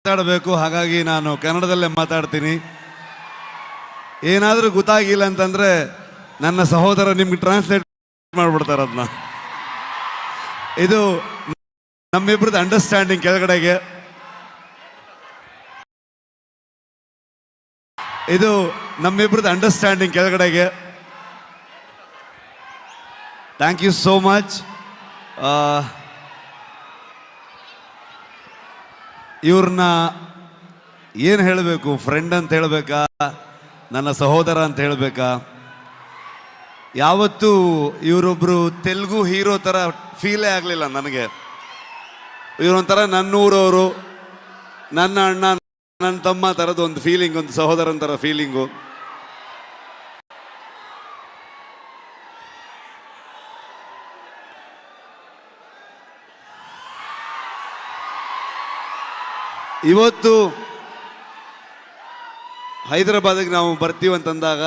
ಮಾತಾಡಬೇಕು, ಹಾಗಾಗಿ ನಾನು ಕನ್ನಡದಲ್ಲೇ ಮಾತಾಡ್ತೀನಿ. ಏನಾದರೂ ಗೊತ್ತಾಗಿಲ್ಲ ಅಂತಂದ್ರೆ ನನ್ನ ಸಹೋದರ ನಿಮ್ಗೆ ಟ್ರಾನ್ಸ್ಲೇಟ್ ಮಾಡ್ಬಿಡ್ತಾರೆ ಅದನ್ನ. ಇದು ನಮ್ಮಿಬ್ರದ್ದು ಅಂಡರ್ಸ್ಟ್ಯಾಂಡಿಂಗ್ ಕೆಳಗಡೆಗೆ. ಇದು ನಮ್ಮಿಬ್ರದ್ದು ಅಂಡರ್ಸ್ಟ್ಯಾಂಡಿಂಗ್ ಕೆಳಗಡೆಗೆ. Thank you so much. ಇವ್ರನ್ನ ಏನು ಹೇಳಬೇಕು, ಫ್ರೆಂಡ್ ಅಂತ ಹೇಳಬೇಕಾ, ನನ್ನ ಸಹೋದರ ಅಂತ ಹೇಳಬೇಕಾ? ಯಾವತ್ತೂ ಇವರೊಬ್ಬರು ತೆಲುಗು ಹೀರೋ ಥರ ಫೀಲೇ ಆಗಲಿಲ್ಲ ನನಗೆ. ಇವರೊಂಥರ ನನ್ನೂರವರು, ನನ್ನ ಅಣ್ಣ, ನನ್ನ ತಮ್ಮ ಥರದ ಒಂದು ಫೀಲಿಂಗ್, ಒಂದು ಸಹೋದರನ ಥರ ಫೀಲಿಂಗು. ಇವತ್ತು ಹೈದರಾಬಾದಿಗೆ ನಾವು ಬರ್ತೀವಂತಂದಾಗ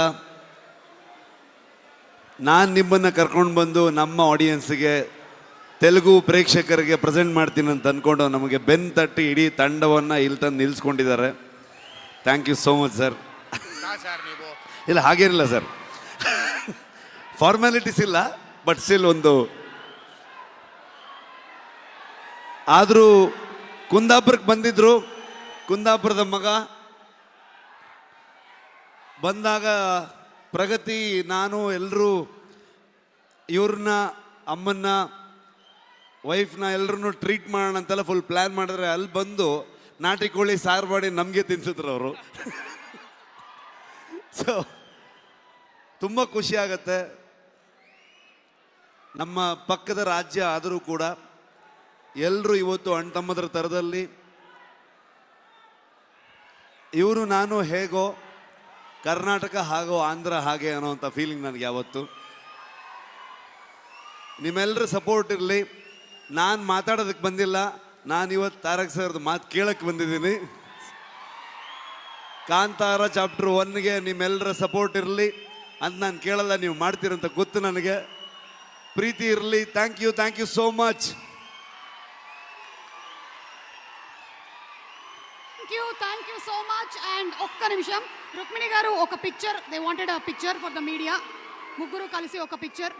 ನಾನು ನಿಮ್ಮನ್ನು ಕರ್ಕೊಂಡು ಬಂದು ನಮ್ಮ ಆಡಿಯನ್ಸ್ಗೆ, ತೆಲುಗು ಪ್ರೇಕ್ಷಕರಿಗೆ ಪ್ರೆಸೆಂಟ್ ಮಾಡ್ತೀನಿ ಅಂತ ಅಂದ್ಕೊಂಡು ನಮಗೆ ಬೆನ್ನು ತಟ್ಟಿ ಇಡೀ ತಂಡವನ್ನು ಇಲ್ಲಿ ತಂದು ನಿಲ್ಲಿಸ್ಕೊಂಡಿದ್ದಾರೆ. Thank you so much sir. ಇಲ್ಲ ಹಾಗೇನಿಲ್ಲ ಸರ್, ಫಾರ್ಮ್ಯಾಲಿಟೀಸ್ ಇಲ್ಲ, ಬಟ್ ಸ್ಟಿಲ್ ಒಂದು. ಆದರೂ ಕುಂದಾಪುರಕ್ಕೆ ಬಂದಿದ್ರು, ಕುಂದಾಪುರದ ಮಗ ಬಂದಾಗ ಪ್ರಗತಿ, ನಾನು, ಎಲ್ಲರೂ ಇವ್ರನ್ನ, ಅಮ್ಮನ್ನ, ವೈಫ್ನ ಎಲ್ಲರನ್ನೂ ಟ್ರೀಟ್ ಮಾಡೋಣ ಅಂತೆಲ್ಲ ಫುಲ್ ಪ್ಲ್ಯಾನ್ ಮಾಡಿದ್ರೆ, ಅಲ್ಲಿ ಬಂದು ನಾಟಿ ಕೋಳಿ ಸಾರು ಮಾಡಿ ನಮಗೆ ತಿನ್ಸಿದ್ರು ಅವರು. ಸೊ ತುಂಬ ಖುಷಿ ಆಗತ್ತೆ. ನಮ್ಮ ಪಕ್ಕದ ರಾಜ್ಯ ಆದರೂ ಕೂಡ ಎಲ್ಲರೂ ಇವತ್ತು ಅಣ್ಣ ತಮ್ಮದ್ರ ಥರದಲ್ಲಿ, ಇವರು ನಾನು ಹೇಗೋ, ಕರ್ನಾಟಕ ಹಾಗೋ, ಆಂಧ್ರ ಹಾಗೆ ಅನ್ನೋವಂಥ ಫೀಲಿಂಗ್ ನನಗೆ ಯಾವತ್ತು. ನಿಮ್ಮೆಲ್ಲರ ಸಪೋರ್ಟ್ ಇರಲಿ. ನಾನು ಮಾತಾಡೋದಕ್ಕೆ ಬಂದಿಲ್ಲ, ನಾನು ಇವತ್ತು ತಾರಕ್ ಸರ್ದು ಮಾತು ಕೇಳಕ್ಕೆ ಬಂದಿದ್ದೀನಿ. ಕಾಂತಾರ ಚಾಪ್ಟರ್ 1ಗೆ ನಿಮ್ಮೆಲ್ಲರ ಸಪೋರ್ಟ್ ಇರಲಿ ಅಂತ ನಾನು ಕೇಳಲ್ಲ, ನೀವು ಮಾಡ್ತೀರಂತ ಗೊತ್ತು ನನಗೆ. ಪ್ರೀತಿ ಇರಲಿ. Thank you so much. Thank you so much. And ఒక్క నిమిషం, రుక్మిణి గారు ఒక picture, they wanted a picture for the media. ముగ్గురు కలిసి ఒక పిక్చర్.